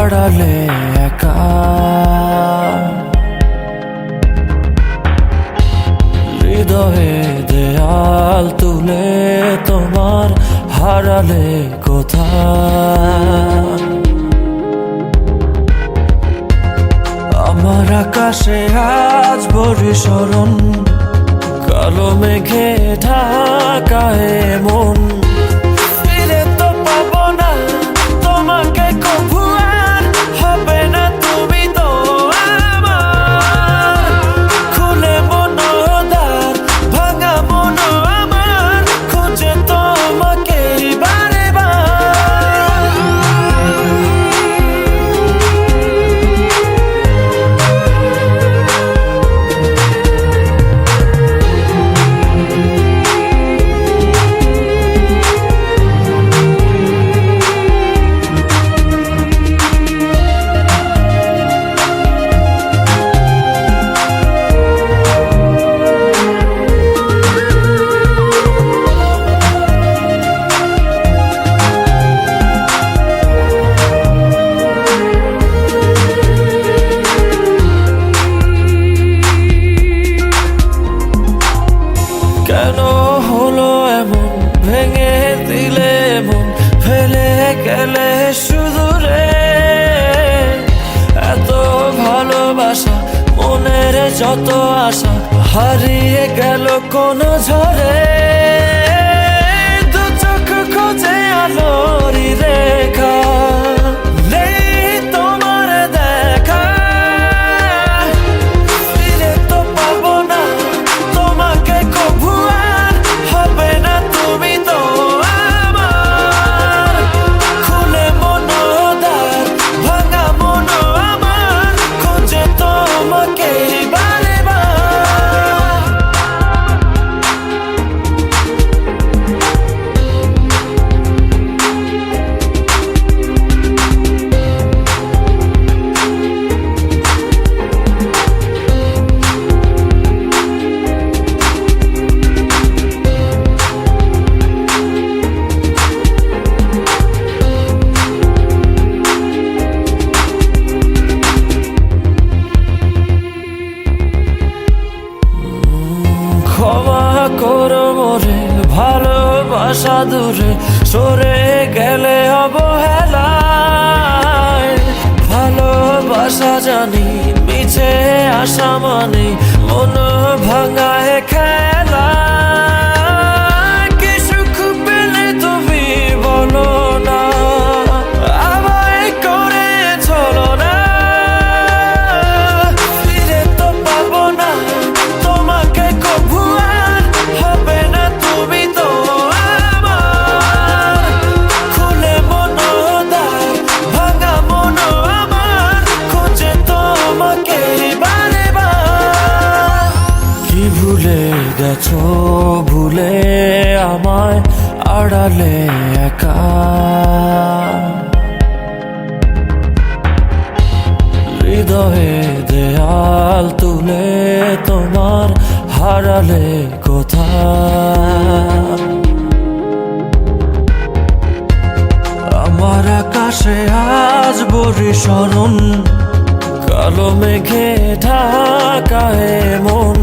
আড়ালে একা। হৃদয়ে দেয়াল তুলে তোমার হারালে কোথায়? আমার আকাশে আজ বর্ষণ, কালো মেঘে ঢাকায় মন। ফিরে তো পাবো না তোমাকে কভু, আর হবে না তুমি তো আমার। খুলে মনোদ্বার ভাঙা মন আমার, খুঁজে তোমাকে বারে বার। কেন হলো এমন, ভেঙে দিলে মন, ফেলে গেলে শুধু রে। এত ভালোবাসা, মনের যত আশা, হারিয়ে গেল কোন ঝড়ে। দু চোখ খোঁজে আলোর রেখা, নেই তোমার দেখা। ফিরে তো পাবো না তোমাকে কভু, আর হবে না তুমি তো আমার। খুলে মনোদ্বার ভাঙা মন আমার, খুঁজে তোমাকে বারে বার। ক্ষমা করো মোরে, ভালোবাসা দূরে সরে গেলে অবহেলায়। ভালোবাসা জানি মিছে আশা মানে, মন ভাঙায় খেলা। কি সুখ পেলে তুমি বলো না, আমায় করে চলো না। ফিরে তো পাবো না তোমাকে কভু, আর হবে না তুমি তো আমার। খুলে মনোদ্বার ভাঙা মন আমার, খুঁজে তোমাকে বারে বার। কি ভুলে গেছো, ভুলে আমায় আড়ালে একা। হৃদয়ে দেয়াল তুলে তোমার হারালে কোথায়? আমার আকাশে আজ বর্ষণ, কালো মেঘে ঢাকায় মন।